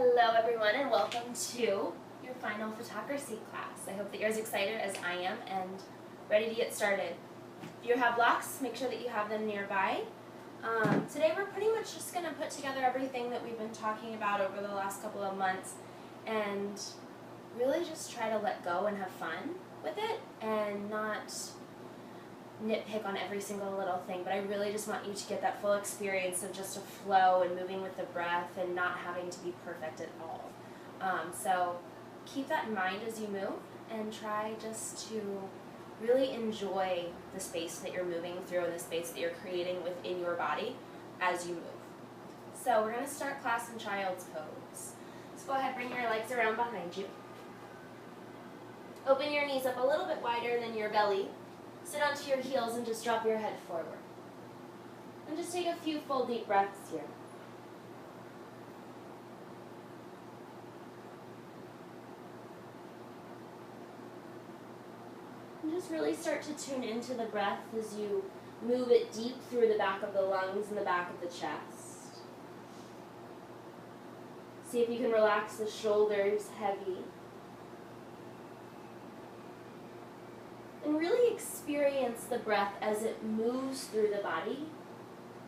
Hello everyone and welcome to your final photocracy class. I hope that you're as excited as I am and ready to get started. If you have blocks, make sure that you have them nearby. Today we're pretty much just going to put together everything that we've been talking about over the last couple of months and really just try to let go and have fun with it and not nitpick on every single little thing, but I really just want you to get that full experience of just a flow and moving with the breath and not having to be perfect at all. So keep that in mind as you move and try just to really enjoy the space that you're moving through and the space that you're creating within your body as you move. So we're going to start class in child's pose. So go ahead, bring your legs around behind you. Open your knees up a little bit wider than your belly. Sit onto your heels and just drop your head forward. And just take a few full deep breaths here. And just really start to tune into the breath as you move it deep through the back of the lungs and the back of the chest. See if you can relax the shoulders heavy. And really experience the breath as it moves through the body.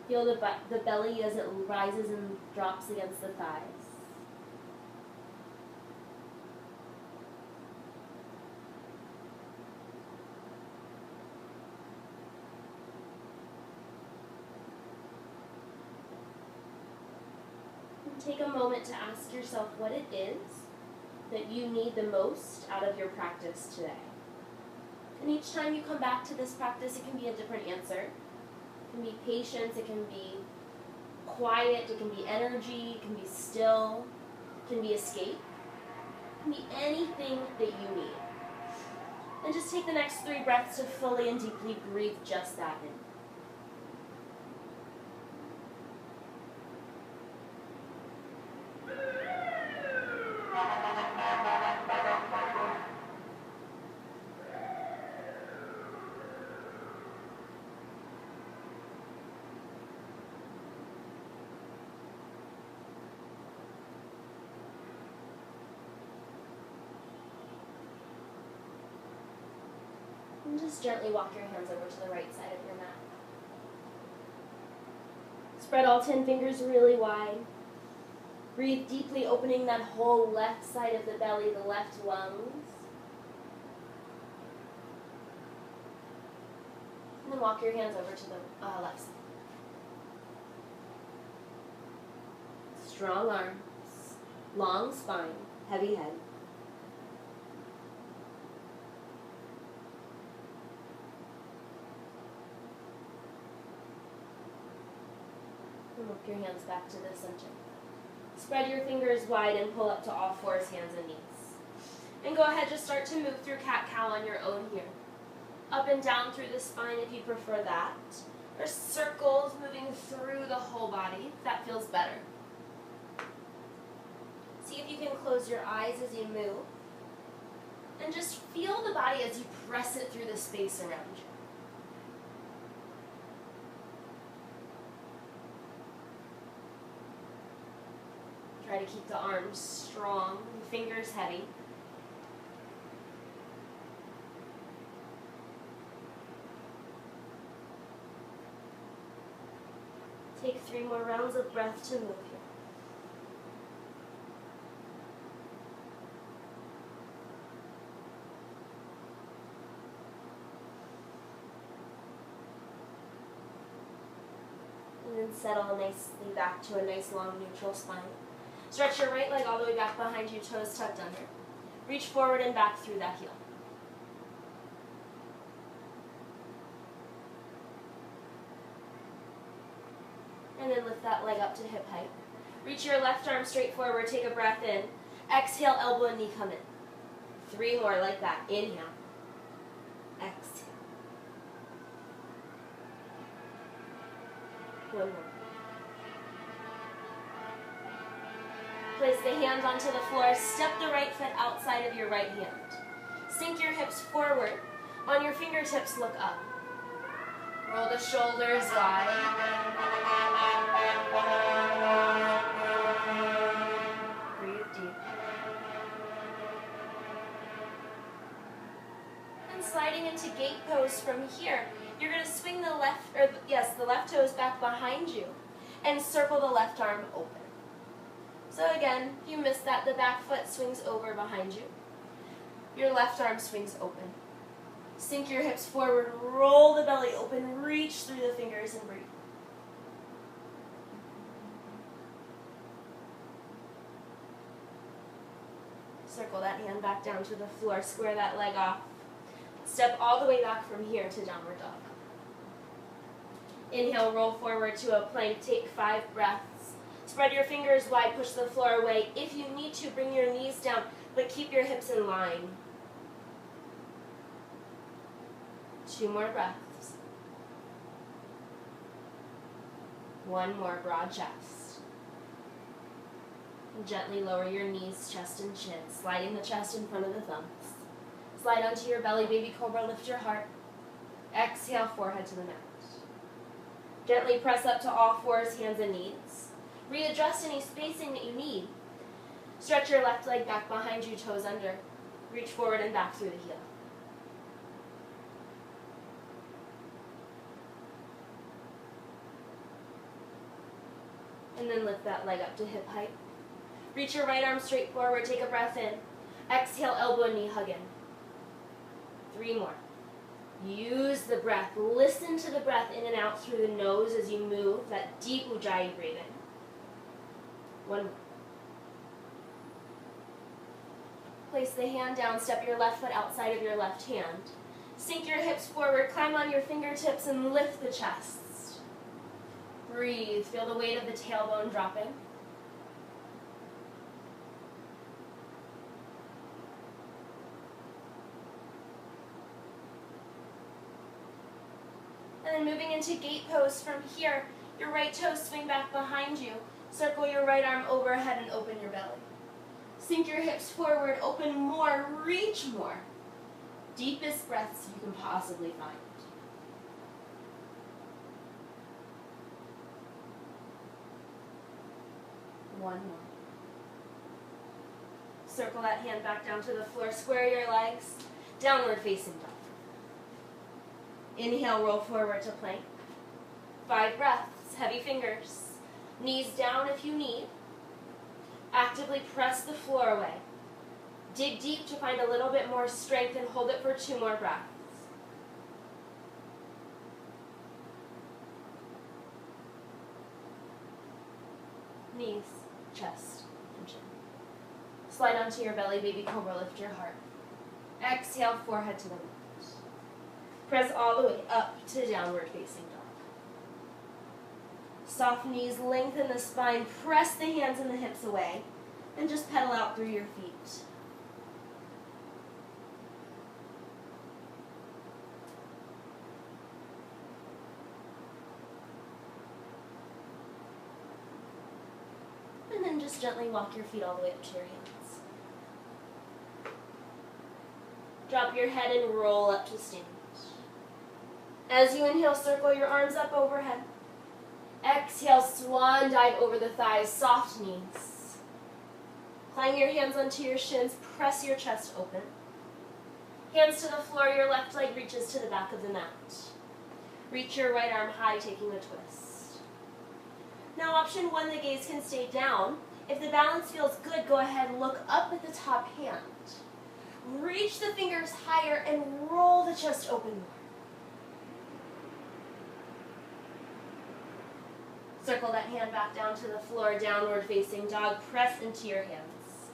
Feel the belly as it rises and drops against the thighs. And take a moment to ask yourself what it is that you need the most out of your practice today. And each time you come back to this practice, it can be a different answer. It can be patience, it can be quiet, it can be energy, it can be still, it can be escape. It can be anything that you need. And just take the next 3 breaths to fully and deeply breathe just that in. And just gently walk your hands over to the right side of your mat. Spread all 10 fingers really wide. Breathe deeply, opening that whole left side of the belly, the left lungs. And then walk your hands over to the left side. Strong arms, long spine, heavy head. And walk your hands back to the center. Spread your fingers wide and pull up to all 4s, hands and knees. And go ahead, just start to move through cat-cow on your own here. Up and down through the spine if you prefer that. Or circles moving through the whole body, if that feels better. See if you can close your eyes as you move. And just feel the body as you press it through the space around you. Try to keep the arms strong, the fingers heavy. Take 3 more rounds of breath to move here. And then settle nicely back to a nice long neutral spine. Stretch your right leg all the way back behind you, toes tucked under. Reach forward and back through that heel. And then lift that leg up to hip height. Reach your left arm straight forward, take a breath in. Exhale, elbow and knee come in. 3 more like that. Inhale. Exhale. 1 more. Place the hand onto the floor. Step the right foot outside of your right hand. Sink your hips forward. On your fingertips, look up. Roll the shoulders wide. Breathe moving into gate pose from here, you're going to swing the left toes back behind you and circle the left arm open. So again, if you missed that, the back foot swings over behind you. Your left arm swings open. Sink your hips forward, roll the belly open, reach through the fingers and breathe. Circle that hand back down to the floor, square that leg off. Step all the way back from here to downward dog. Inhale, roll forward to a plank, take 5 breaths. Spread your fingers wide, push the floor away. If you need to, bring your knees down, but keep your hips in line. 2 more breaths. 1 more, broad chest. And gently lower your knees, chest and chin, sliding the chest in front of the thumbs. Slide onto your belly, baby cobra, lift your heart. Exhale, forehead to the mat. Gently press up to all fours, hands and knees. Readjust any spacing that you need. Stretch your left leg back behind you, toes under. Reach forward and back through the heel. And then lift that leg up to hip height. Reach your right arm straight forward, take a breath in. Exhale, elbow and knee hug in. 3 more. Use the breath. Listen to the breath in and out through the nose as you move, that deep ujjayi breathing. 1 more. Place the hand down, step your left foot outside of your left hand. Sink your hips forward, climb on your fingertips and lift the chest. Breathe, feel the weight of the tailbone dropping. And then moving into gate pose from here, your right toes swing back behind you. Circle your right arm overhead and open your belly. Sink your hips forward, open more, reach more. Deepest breaths you can possibly find. 1 more. Circle that hand back down to the floor, square your legs, downward facing dog. Inhale, roll forward to plank. 5 breaths, heavy fingers. Knees down if you need. Actively press the floor away. Dig deep to find a little bit more strength and hold it for 2 more breaths. Knees, chest, and chin. Slide onto your belly, baby cobra, lift your heart. Exhale, forehead to the mat. Press all the way up to downward facing dog. Soft knees, lengthen the spine, press the hands and the hips away, and just pedal out through your feet. And then just gently walk your feet all the way up to your hands. Drop your head and roll up to stand. As you inhale, circle your arms up overhead. Exhale, swan dive over the thighs, soft knees. Climb your hands onto your shins, press your chest open. Hands to the floor, your left leg reaches to the back of the mat. Reach your right arm high, taking a twist. Now option 1, the gaze can stay down. If the balance feels good, go ahead and look up at the top hand. Reach the fingers higher and roll the chest open more. Circle that hand back down to the floor, downward facing dog. Press into your hands.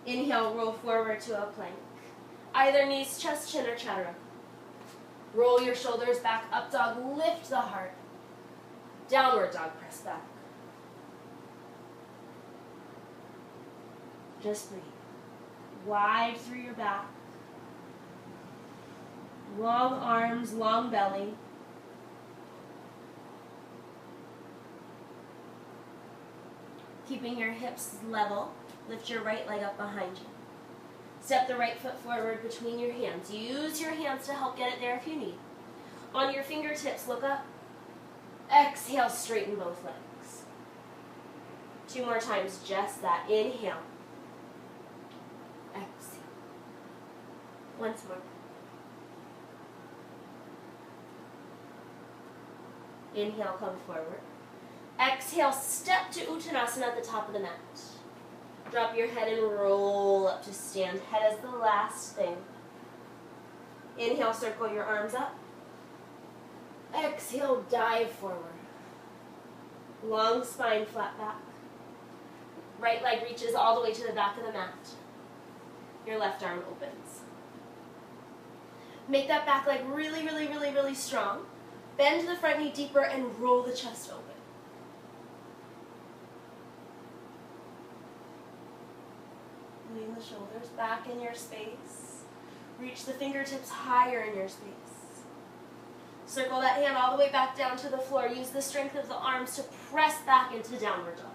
Inhale, roll forward to a plank. Either knees, chest, chin, or chaturanga. Roll your shoulders back, up dog, lift the heart. Downward dog, press back. Just breathe. Wide through your back. Long arms, long belly. Keeping your hips level, lift your right leg up behind you. Step the right foot forward between your hands. Use your hands to help get it there if you need. On your fingertips, look up. Exhale, straighten both legs. 2 more times, just that. Inhale. Exhale. Once more. Inhale, come forward. Exhale, step to Uttanasana at the top of the mat. Drop your head and roll up to stand. Head is the last thing. Inhale, circle your arms up. Exhale, dive forward. Long spine, flat back. Right leg reaches all the way to the back of the mat. Your left arm opens. Make that back leg really, really, really, really strong. Bend the front knee deeper and roll the chest open. Lean the shoulders back in your space. Reach the fingertips higher in your space. Circle that hand all the way back down to the floor. Use the strength of the arms to press back into downward dog.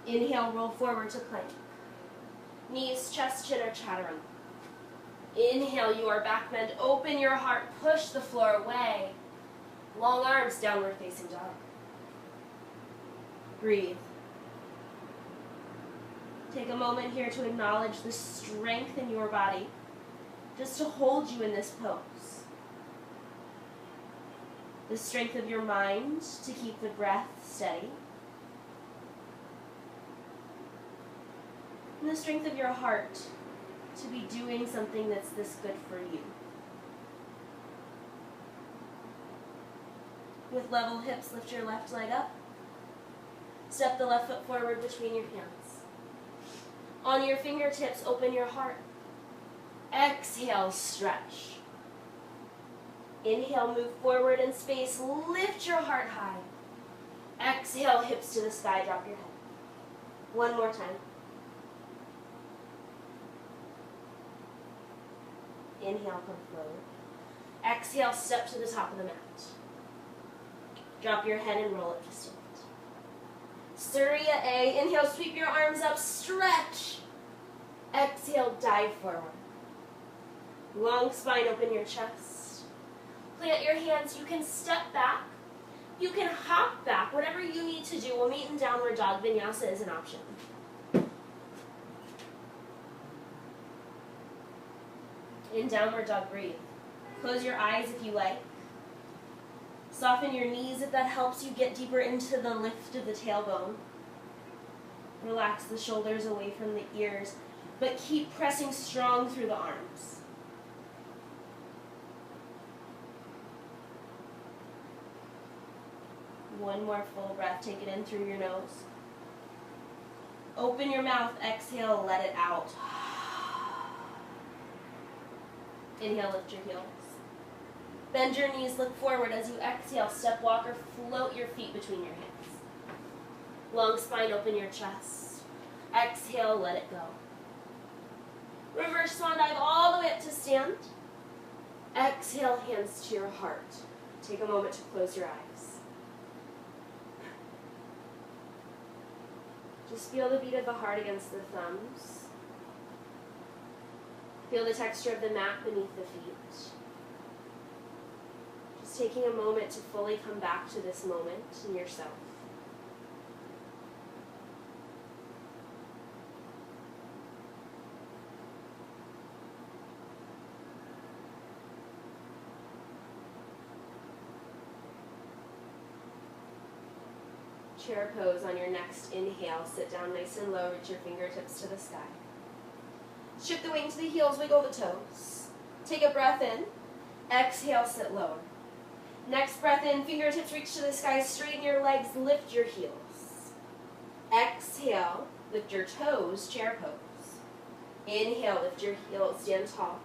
Inhale, roll forward to plank. Knees, chest, chin, or chaturanga. Inhale, you are back bend. Open your heart, push the floor away. Long arms, downward facing dog. Breathe. Take a moment here to acknowledge the strength in your body, just to hold you in this pose. The strength of your mind to keep the breath steady. And the strength of your heart to be doing something that's this good for you. With level hips, lift your left leg up. Step the left foot forward between your hands. On your fingertips, open your heart. Exhale, stretch. Inhale, move forward in space. Lift your heart high. Exhale, hips to the sky, drop your head. One more time. Inhale, come forward. Exhale, step to the top of the mat. Drop your head and roll up to stand. Surya A. Inhale, sweep your arms up, stretch. Exhale, dive forward. Long spine, open your chest. Plant your hands. You can step back. You can hop back. Whatever you need to do. We'll meet in downward dog. Vinyasa is an option. In downward dog, breathe. Close your eyes if you like. Soften your knees if that helps you get deeper into the lift of the tailbone. Relax the shoulders away from the ears, but keep pressing strong through the arms. One more full breath. Take it in through your nose. Open your mouth. Exhale, let it out. Inhale, lift your heels. Bend your knees, look forward as you exhale. Step walk or float your feet between your hands. Long spine, open your chest. Exhale, let it go. Reverse swan dive all the way up to stand. Exhale, hands to your heart. Take a moment to close your eyes. Just feel the beat of the heart against the thumbs. Feel the texture of the mat beneath the feet. Just taking a moment to fully come back to this moment in yourself. Chair pose on your next inhale. Sit down nice and low. Reach your fingertips to the sky. Shift the weight into the heels. Wiggle the toes. Take a breath in. Exhale, sit lower. Next breath in. Fingertips reach to the sky. Straighten your legs. Lift your heels. Exhale. Lift your toes. Chair pose. Inhale. Lift your heels. Stand tall.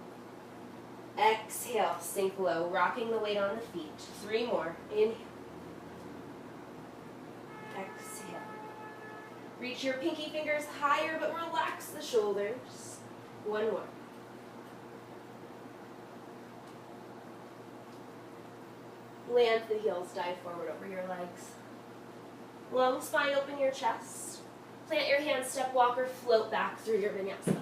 Exhale. Sink low. Rocking the weight on the feet. 3 more. Inhale. Exhale. Reach your pinky fingers higher, but relax the shoulders. 1 more. Land the heels, dive forward over your legs. Long spine, open your chest. Plant your hands, step walk, or float back through your vinyasa.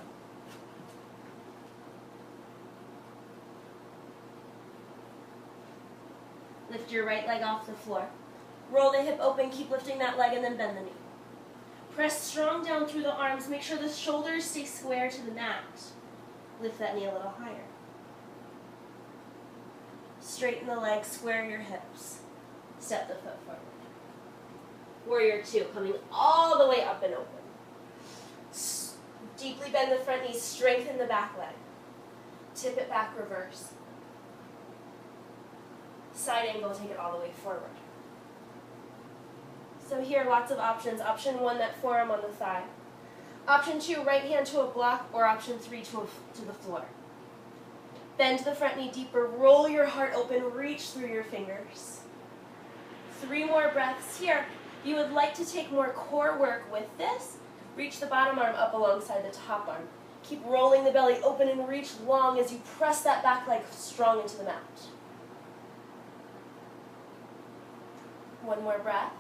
Lift your right leg off the floor. Roll the hip open, keep lifting that leg, and then bend the knee. Press strong down through the arms. Make sure the shoulders stay square to the mat. Lift that knee a little higher. Straighten the legs, square your hips. Step the foot forward. Warrior two, coming all the way up and open. Deeply bend the front knee, strengthen the back leg. Tip it back, reverse. Side angle, take it all the way forward. So here, lots of options. Option one, that forearm on the thigh. Option two, right hand to a block, or option three, to the floor. Bend the front knee deeper, roll your heart open, reach through your fingers. 3 more breaths here. If you would like to take more core work with this, reach the bottom arm up alongside the top arm. Keep rolling the belly open and reach long as you press that back leg strong into the mat. 1 more breath.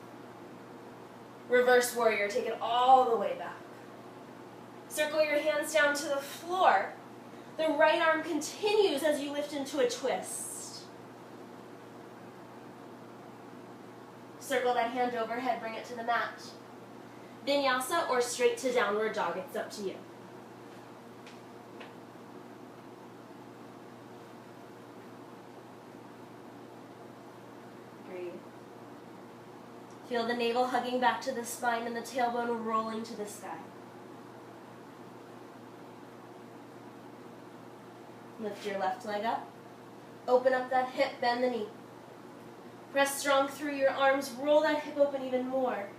Reverse warrior, take it all the way back. Circle your hands down to the floor. The right arm continues as you lift into a twist. Circle that hand overhead, bring it to the mat. Vinyasa or straight to downward dog, it's up to you. Breathe. Feel the navel hugging back to the spine and the tailbone rolling to the sky. Lift your left leg up. Open up that hip, bend the knee. Press strong through your arms, roll that hip open even more.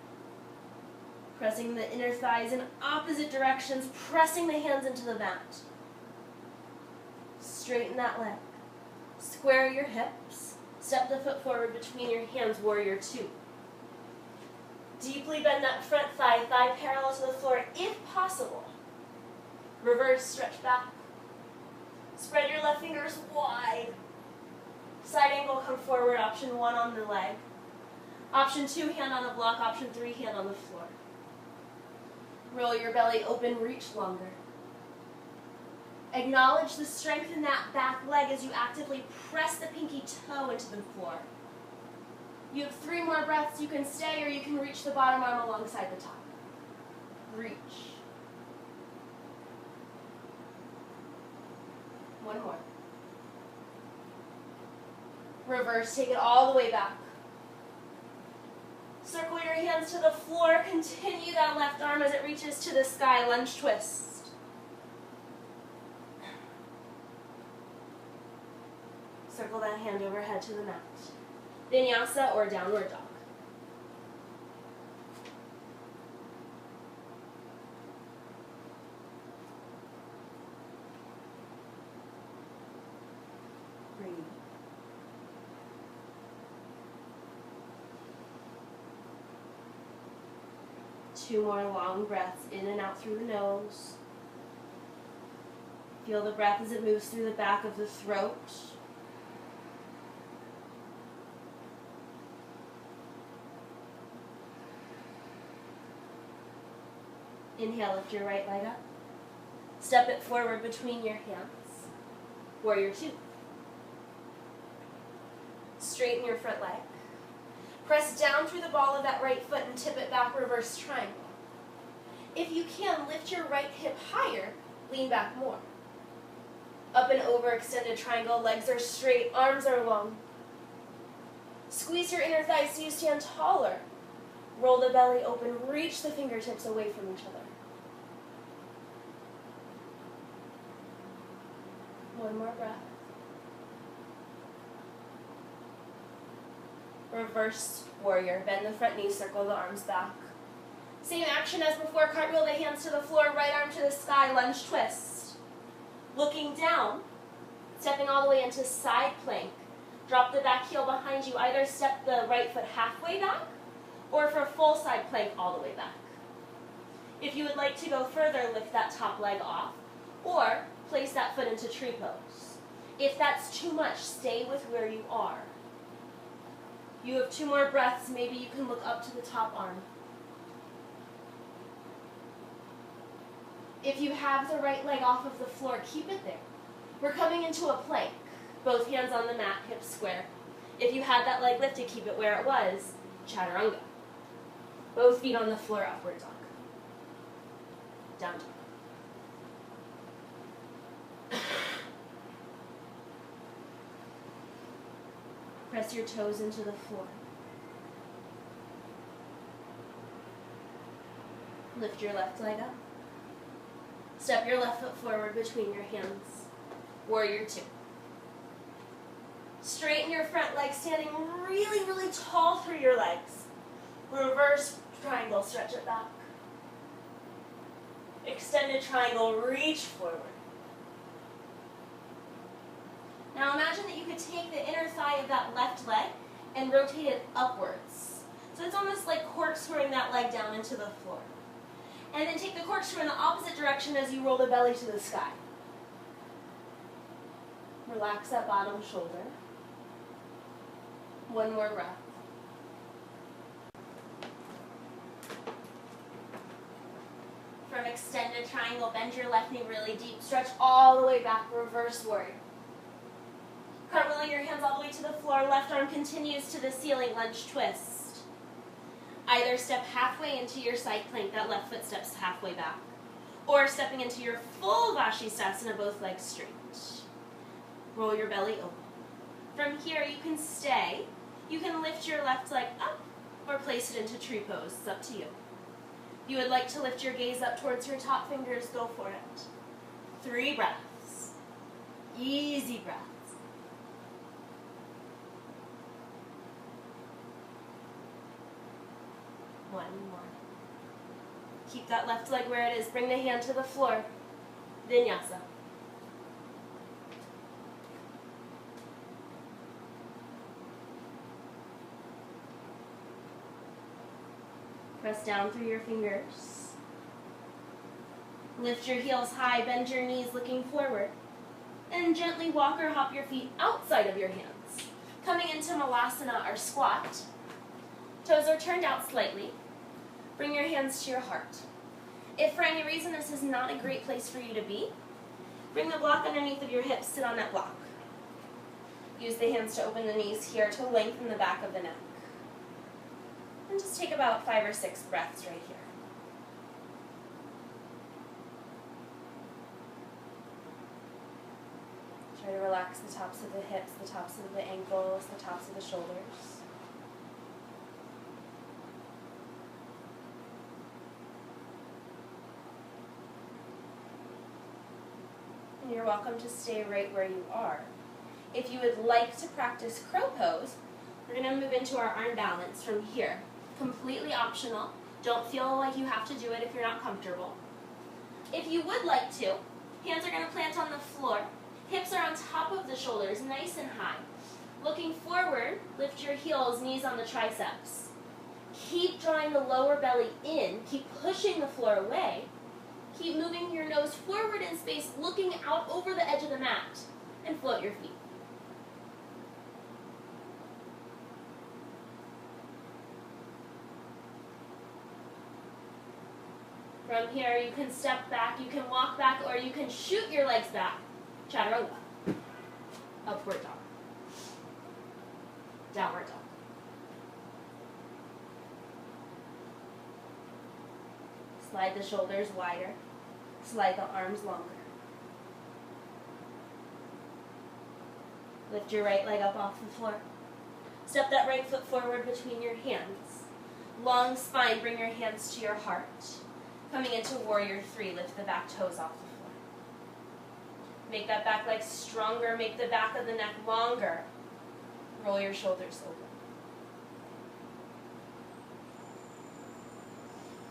Pressing the inner thighs in opposite directions, pressing the hands into the mat. Straighten that leg. Square your hips. Step the foot forward between your hands, warrior two. Deeply bend that front thigh, thigh parallel to the floor if possible. Reverse, stretch back. Spread your left fingers wide. Side angle, come forward, option one on the leg. Option two, hand on the block. Option three, hand on the floor. Roll your belly open, reach longer. Acknowledge the strength in that back leg as you actively press the pinky toe into the floor. You have 3 more breaths. You can stay or you can reach the bottom arm alongside the top. Reach. 1 more. Reverse, take it all the way back. Circle your hands to the floor. Continue that left arm as it reaches to the sky. Lunge twist. Circle that hand overhead to the mat. Vinyasa or downward dog. Breathe. Two more long breaths in and out through the nose. Feel the breath as it moves through the back of the throat. Inhale, lift your right leg up. Step it forward between your hands. Warrior two. Straighten your front leg. Press down through the ball of that right foot and tip it back, reverse triangle. If you can, lift your right hip higher, lean back more. Up and over, extended triangle, legs are straight, arms are long. Squeeze your inner thighs so you stand taller. Roll the belly open, reach the fingertips away from each other. 1 more breath. Reverse warrior. Bend the front knee, circle the arms back. Same action as before. Cartwheel the hands to the floor, right arm to the sky, lunge twist. Looking down, stepping all the way into side plank. Drop the back heel behind you. Either step the right foot halfway back, or for full side plank all the way back. If you would like to go further, lift that top leg off, or place that foot into tree pose. If that's too much, stay with where you are. You have 2 more breaths. Maybe you can look up to the top arm. If you have the right leg off of the floor, keep it there. We're coming into a plank. Both hands on the mat, hips square. If you had that leg lifted, keep it where it was. Chaturanga. Both feet on the floor, upward dog. Down dog. Press your toes into the floor. Lift your left leg up. Step your left foot forward between your hands. Warrior two. Straighten your front leg, standing really, really tall through your legs. Reverse triangle, stretch it back. Extended triangle, reach forward. Now imagine that you could take the inner thigh of that left leg and rotate it upwards. So it's almost like corkscrewing that leg down into the floor. And then take the corkscrew in the opposite direction as you roll the belly to the sky. Relax that bottom shoulder. One more breath. From extended triangle, bend your left knee really deep. Stretch all the way back, reverse warrior. Cartwheeling your hands all the way to the floor. Left arm continues to the ceiling, lunge twist. Either step halfway into your side plank, that left foot steps halfway back. Or stepping into your full Vashisthasana, both legs straight. Roll your belly open. From here, you can stay. You can lift your left leg up or place it into tree pose. It's up to you. If you would like to lift your gaze up towards your top fingers, go for it. 3 breaths. Easy breaths. One more. Keep that left leg where it is. Bring the hand to the floor. Vinyasa. Press down through your fingers. Lift your heels high, bend your knees looking forward. And gently walk or hop your feet outside of your hands. Coming into Malasana or squat. Toes are turned out slightly. Bring your hands to your heart. If for any reason this is not a great place for you to be, bring the block underneath of your hips, sit on that block. Use the hands to open the knees here to lengthen the back of the neck. And just take about 5 or 6 breaths right here. Try to relax the tops of the hips, the tops of the ankles, the tops of the shoulders. And you're welcome to stay right where you are. If you would like to practice crow pose, we're going to move into our arm balance from here. Completely optional. Don't feel like you have to do it if you're not comfortable. If you would like to, hands are going to plant on the floor. Hips are on top of the shoulders, nice and high. Looking forward, lift your heels, knees on the triceps. Keep drawing the lower belly in. Keep pushing the floor away. Keep moving your nose forward in space, looking out over the edge of the mat, and float your feet. From here, you can step back, you can walk back, or you can shoot your legs back. Chaturanga. Upward dog. Downward dog. Slide the shoulders wider. Slide the arms longer. Lift your right leg up off the floor. Step that right foot forward between your hands. Long spine, bring your hands to your heart. Coming into warrior 3, lift the back toes off the floor. Make that back leg stronger, make the back of the neck longer. Roll your shoulders open.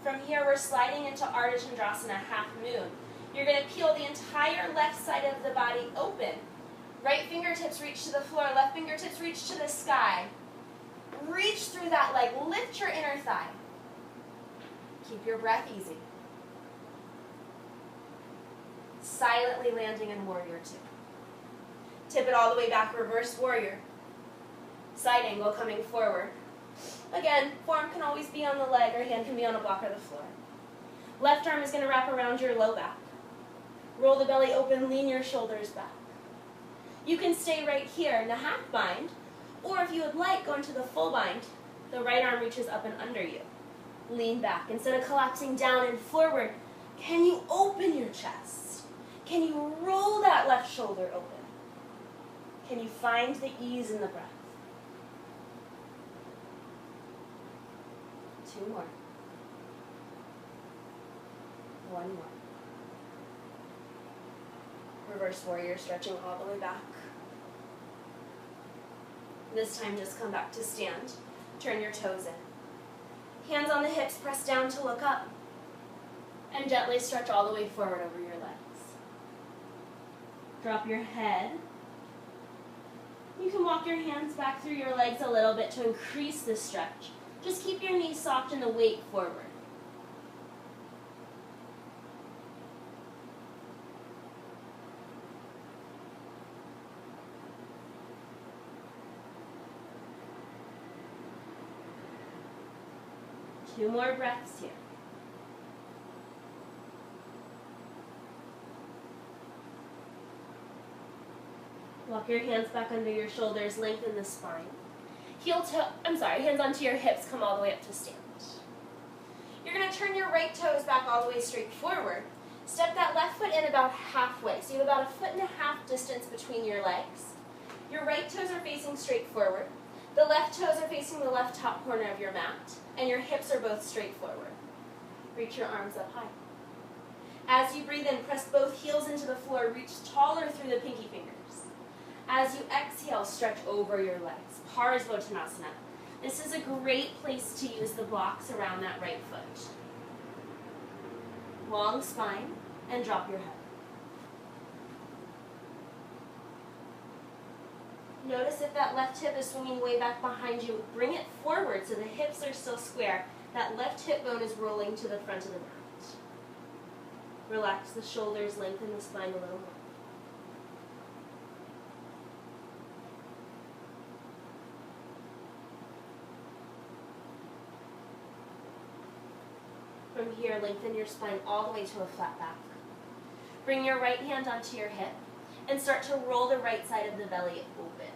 From here, we're sliding into Ardha Chandrasana, half moon. You're going to peel the entire left side of the body open. Right fingertips reach to the floor, left fingertips reach to the sky. Reach through that leg, lift your inner thigh. Keep your breath easy. Silently landing in warrior 2. Tip it all the way back, reverse warrior. Side angle coming forward. Again, forearm can always be on the leg or hand can be on a block or the floor. Left arm is going to wrap around your low back. Roll the belly open, lean your shoulders back. You can stay right here in the half bind, or if you would like, go into the full bind. The right arm reaches up and under you. Lean back. Instead of collapsing down and forward, can you open your chest? Can you roll that left shoulder open? Can you find the ease in the breath? 2 more. One more. Reverse warrior, stretching all the way back. This time just come back to stand. Turn your toes in. Hands on the hips, press down to look up. And gently stretch all the way forward over your legs. Drop your head. You can walk your hands back through your legs a little bit to increase the stretch. Just keep your knees soft and the weight forward. Two more breaths here. Walk your hands back under your shoulders, lengthen the spine. Hands onto your hips, come all the way up to stand. You're going to turn your right toes back all the way straight forward. Step that left foot in about halfway. So you have about 1.5 feet distance between your legs. Your right toes are facing straight forward. The left toes are facing the left top corner of your mat. And your hips are both straight forward. Reach your arms up high. As you breathe in, press both heels into the floor. Reach taller through the pinky fingers. As you exhale, stretch over your legs. Parsvottanasana. This is a great place to use the blocks around that right foot. Long spine, and drop your head. Notice if that left hip is swinging way back behind you, bring it forward so the hips are still square. That left hip bone is rolling to the front of the mat. Relax the shoulders, lengthen the spine a little more. From here, lengthen your spine all the way to a flat back. Bring your right hand onto your hip and start to roll the right side of the belly open.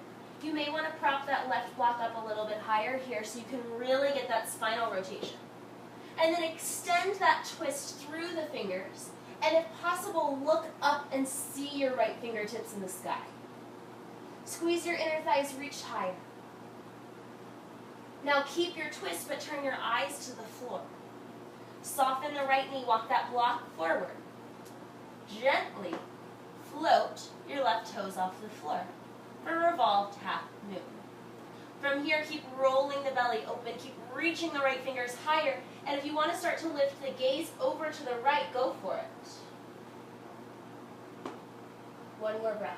You may want to prop that left block up a little bit higher here so you can really get that spinal rotation. And then extend that twist through the fingers, and if possible, look up and see your right fingertips in the sky. Squeeze your inner thighs, reach higher. Now keep your twist, but turn your eyes to the floor. Soften the right knee, walk that block forward. Gently float your left toes off the floor for revolved half moon. From here, keep rolling the belly open, keep reaching the right fingers higher, and if you want to start to lift the gaze over to the right, go for it. One more breath.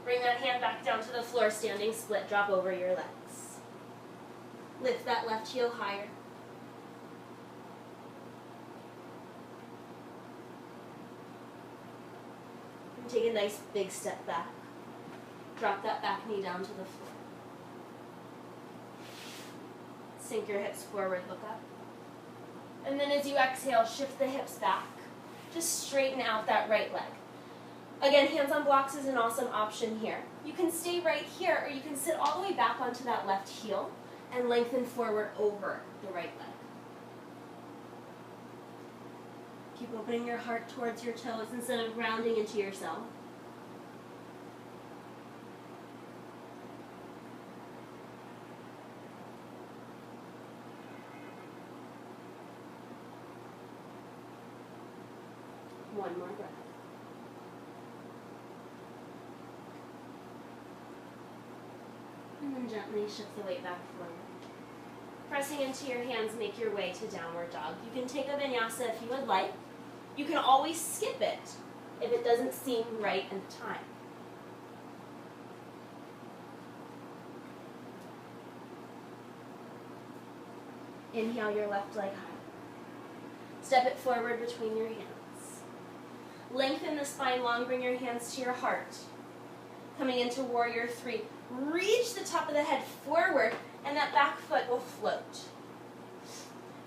Bring that hand back down to the floor, standing split, drop over your legs. Lift that left heel higher. And take a nice big step back. Drop that back knee down to the floor. Sink your hips forward, look up. And then as you exhale, shift the hips back. Just straighten out that right leg. Again, hands on blocks is an awesome option here. You can stay right here, or you can sit all the way back onto that left heel and lengthen forward over the right leg. Keep opening your heart towards your toes instead of rounding into yourself. One more breath. And then gently shift the weight back forward. Pressing into your hands, make your way to downward dog. You can take a vinyasa if you would like. You can always skip it if it doesn't seem right at the time. Inhale your left leg high. Step it forward between your hands. Lengthen the spine long, bring your hands to your heart. Coming into warrior three. Reach the top of the head forward, and that back foot will float.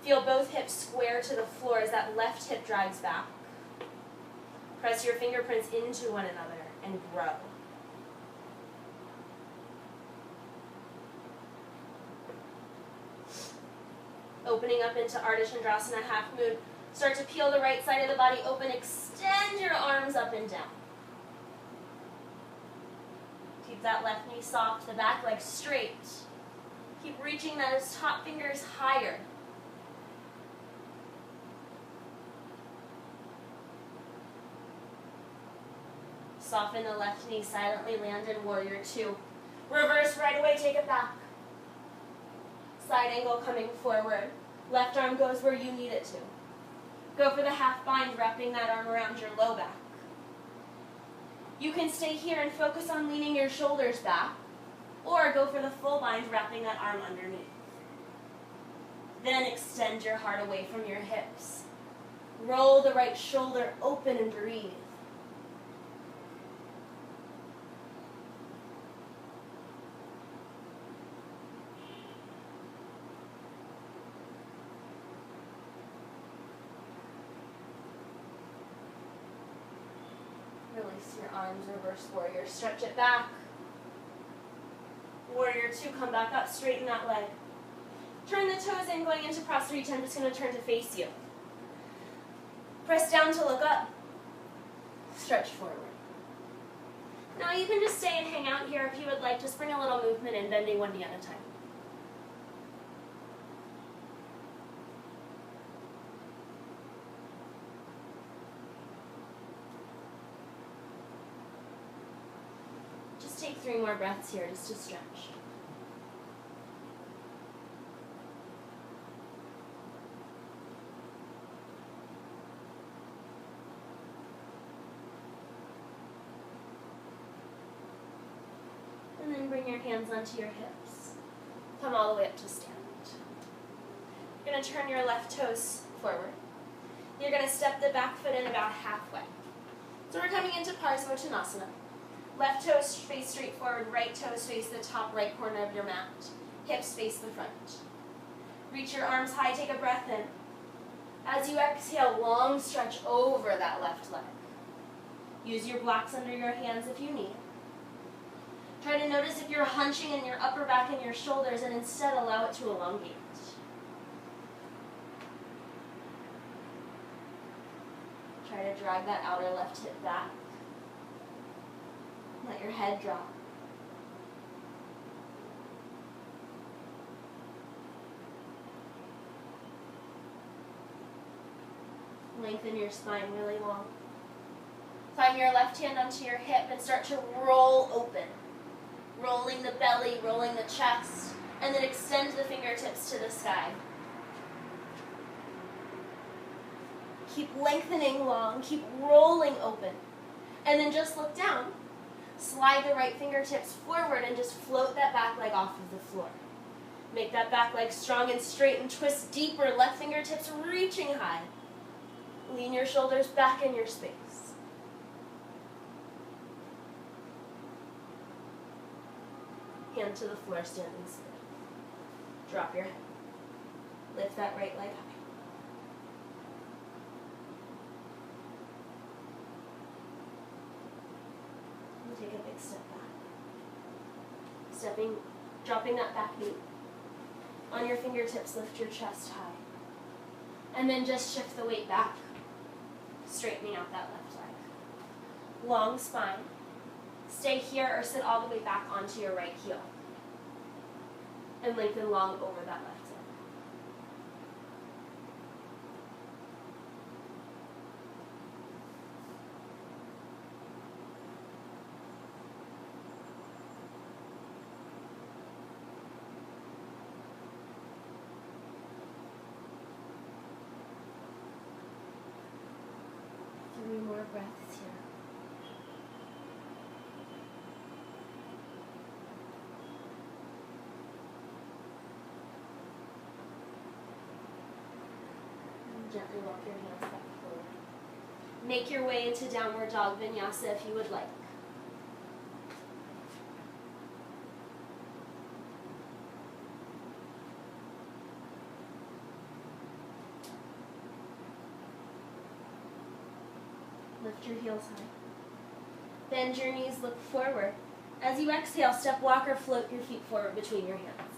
Feel both hips square to the floor as that left hip drags back. Press your fingerprints into one another and grow. Opening up into Ardha Chandrasana, half moon. Start to peel the right side of the body open. Extend your arms up and down. Keep that left knee soft, the back leg straight. Keep reaching those top fingers higher. soften the left knee, silently land in warrior two. Reverse right away, take it back. Side angle coming forward. Left arm goes where you need it to. Go for the half bind, wrapping that arm around your low back. You can stay here and focus on leaning your shoulders back, or go for the full bind, wrapping that arm underneath. Then extend your heart away from your hips. Roll the right shoulder open and breathe. Release your arms, reverse warrior, stretch it back. Warrior two, come back up, straighten that leg. Turn the toes in, going into prostrate. I'm just going to turn to face you. Press down to look up. Stretch forward. Now you can just stay and hang out here if you would like. Just bring a little movement in, bending one knee at a time. Just take 3 more breaths here just to stretch. And then bring your hands onto your hips. Come all the way up to stand. You're going to turn your left toes forward. You're going to step the back foot in about halfway. So we're coming into Parsvottanasana. Left toes face straight forward, right toes face the top right corner of your mat. Hips face the front. Reach your arms high, take a breath in. As you exhale, long stretch over that left leg. Use your blocks under your hands if you need. Try to notice if you're hunching in your upper back and your shoulders, and instead allow it to elongate. Try to drag that outer left hip back. Let your head drop. Lengthen your spine really long. Climb your left hand onto your hip and start to roll open. Rolling the belly, rolling the chest, and then extend the fingertips to the sky. Keep lengthening long, keep rolling open. And then just look down. Slide the right fingertips forward and just float that back leg off of the floor. Make that back leg strong and straight and twist deeper, left fingertips reaching high. Lean your shoulders back in your space. Hand to the floor, standing still. Drop your head. Lift that right leg high. And take a big step back. Dropping that back knee. On your fingertips, lift your chest high. And then just shift the weight back, straightening out that left leg. Long spine. Stay here or sit all the way back onto your right heel. And lengthen long over that left leg. Three more breaths here. Gently walk your hands back forward. Make your way into downward dog vinyasa if you would like. Lift your heels high. Bend your knees, look forward. As you exhale, step, walk, or float your feet forward between your hands.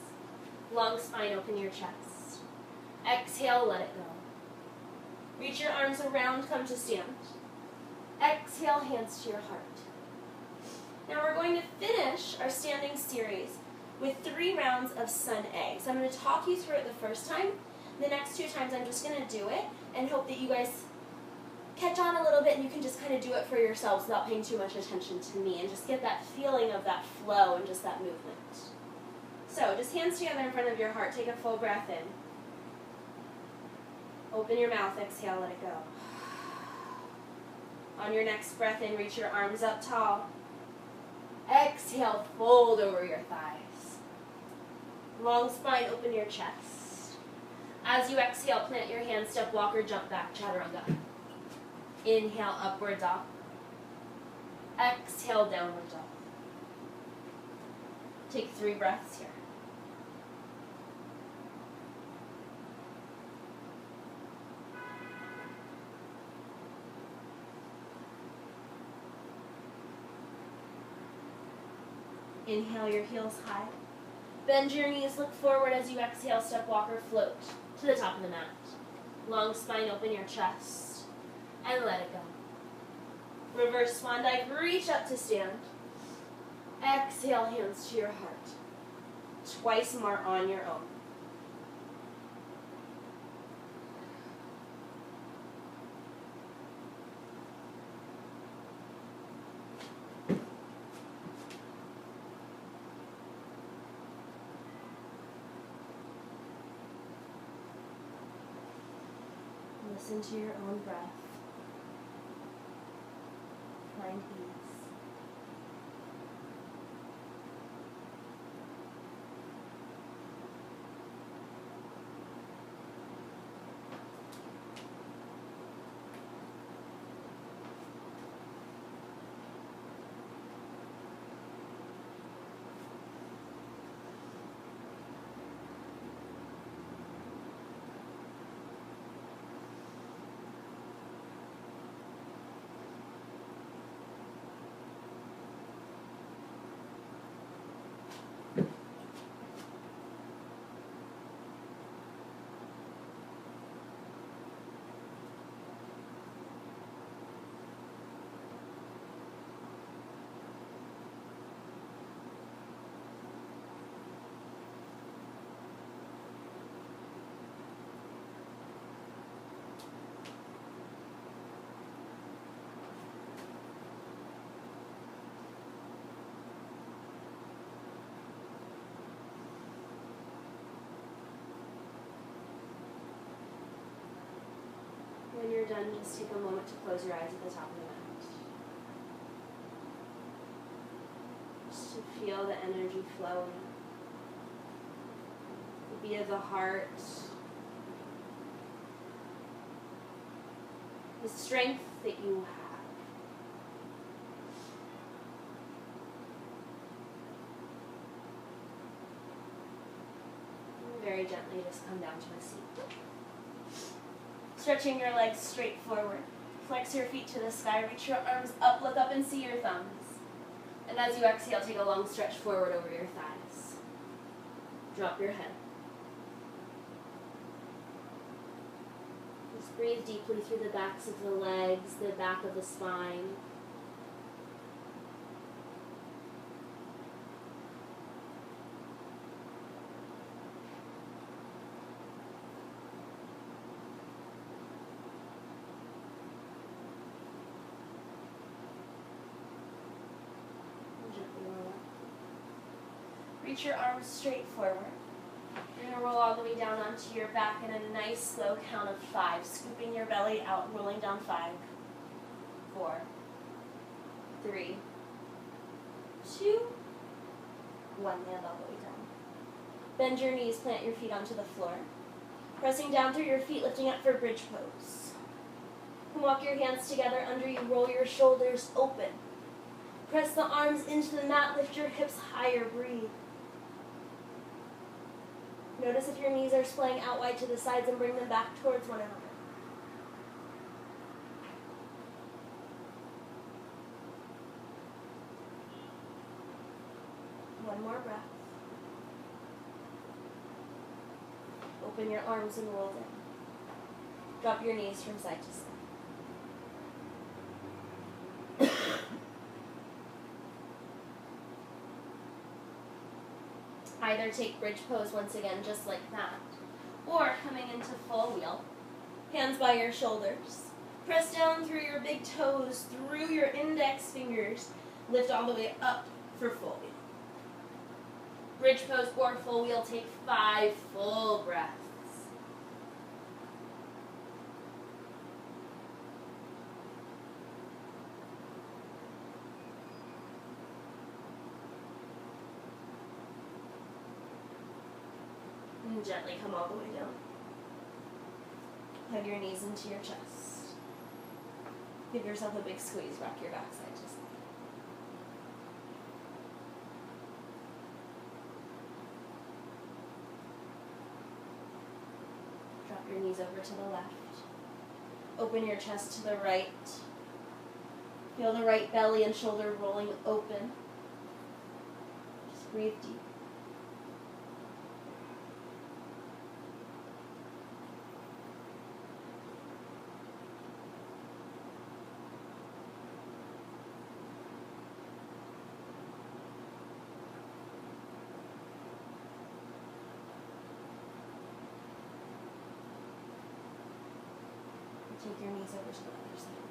Long spine, open your chest. Exhale, let it go. Reach your arms around, come to stand. Exhale, hands to your heart. Now we're going to finish our standing series with 3 rounds of Sun A. So I'm going to talk you through it the first time. The next 2 times I'm just going to do it and hope that you guys catch on a little bit, and you can just kind of do it for yourselves without paying too much attention to me, and just get that feeling of that flow and just that movement. So just hands together in front of your heart. Take a full breath in. Open your mouth, exhale, let it go. On your next breath in, reach your arms up tall. Exhale, fold over your thighs. Long spine, open your chest. As you exhale, plant your hands, step, walk, or jump back, chaturanga. Inhale, upward dog. Exhale, downward dog. Take 3 breaths here. Inhale your heels high. Bend your knees, look forward as you exhale, step, walk, or float to the top of the mat. Long spine, open your chest, and let it go. Reverse swan dive, reach up to stand. Exhale, hands to your heart. Twice more on your own. Listen to your own breath. Find ease. When you're done, just take a moment to close your eyes at the top of the mat. Just to feel the energy flowing. The beat of the heart. The strength that you have. And very gently just come down to a seat. Stretching your legs straight forward. Flex your feet to the sky. Reach your arms up. Look up and see your thumbs. And as you exhale, take a long stretch forward over your thighs. Drop your head. Just breathe deeply through the backs of the legs, the back of the spine. Reach your arms straight forward. You're going to roll all the way down onto your back in a nice slow count of 5, scooping your belly out, rolling down 5, 4, 3, 2, 1. Land all the way down. Bend your knees, plant your feet onto the floor. Pressing down through your feet, lifting up for bridge pose. And walk your hands together under you, roll your shoulders open. Press the arms into the mat, lift your hips higher, breathe. Notice if your knees are splaying out wide to the sides and bring them back towards one another. One more breath. Open your arms and roll in. Drop your knees from side to side. Either take bridge pose once again, just like that, or coming into full wheel. Hands by your shoulders. Press down through your big toes, through your index fingers. Lift all the way up for full wheel. Bridge pose or full wheel. Take 5 full breaths. And gently come all the way down. Hug your knees into your chest. Give yourself a big squeeze, rock your backside to side. Drop your knees over to the left. Open your chest to the right. Feel the right belly and shoulder rolling open. Just breathe deep. Take your knees over to the other side.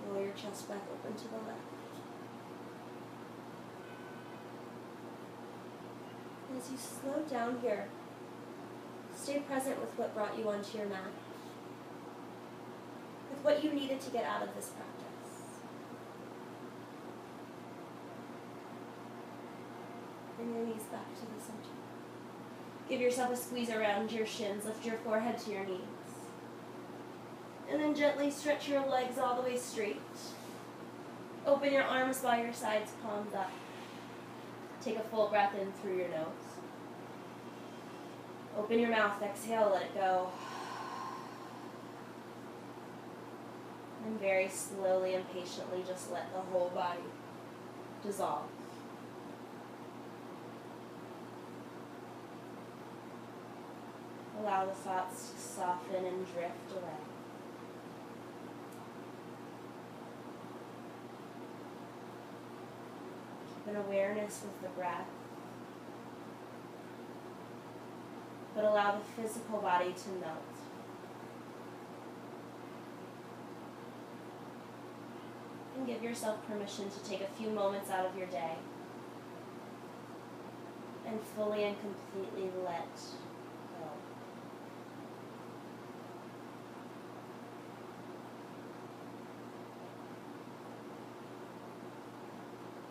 Roll your chest back open to the left. And as you slow down here, stay present with what brought you onto your mat, with what you needed to get out of this practice. Bring your knees back to the center. Give yourself a squeeze around your shins. Lift your forehead to your knees. And then gently stretch your legs all the way straight. Open your arms by your sides, palms up. Take a full breath in through your nose. Open your mouth, exhale, let it go. And very slowly and patiently just let the whole body dissolve. Allow the thoughts to soften and drift away. An awareness with the breath, but allow the physical body to melt. And give yourself permission to take a few moments out of your day and fully and completely let go.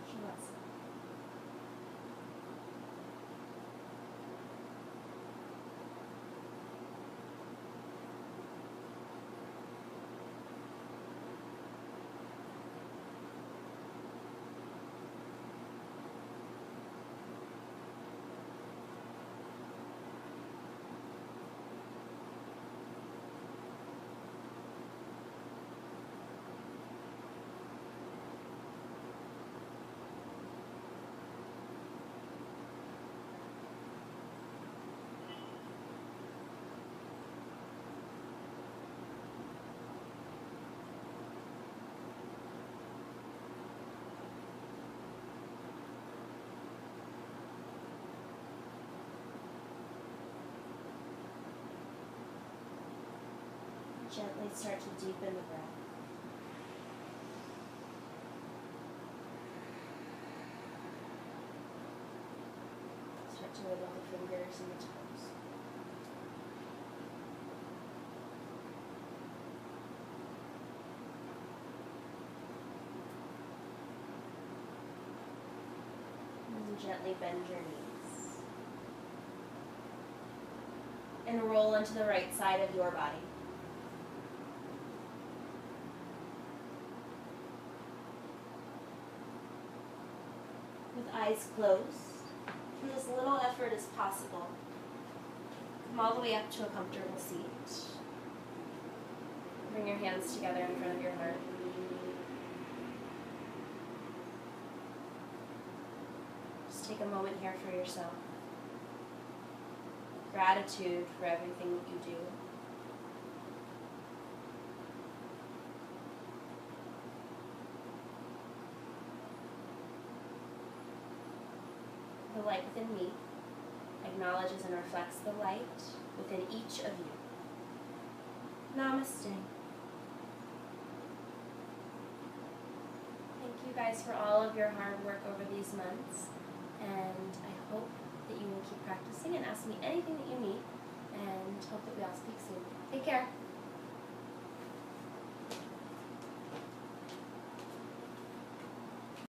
Shavasana. Gently start to deepen the breath. Start to wiggle the fingers and the toes. And gently bend your knees. And roll into the right side of your body. With eyes closed, and as little effort as possible, come all the way up to a comfortable seat. Bring your hands together in front of your heart. Just take a moment here for yourself. Gratitude for everything that you do. The light within me acknowledges and reflects the light within each of you. Namaste. you guys for all of your hard work over these months, and I hope that you will keep practicing and ask me anything that you need, and hope that we all speak soon. Take care.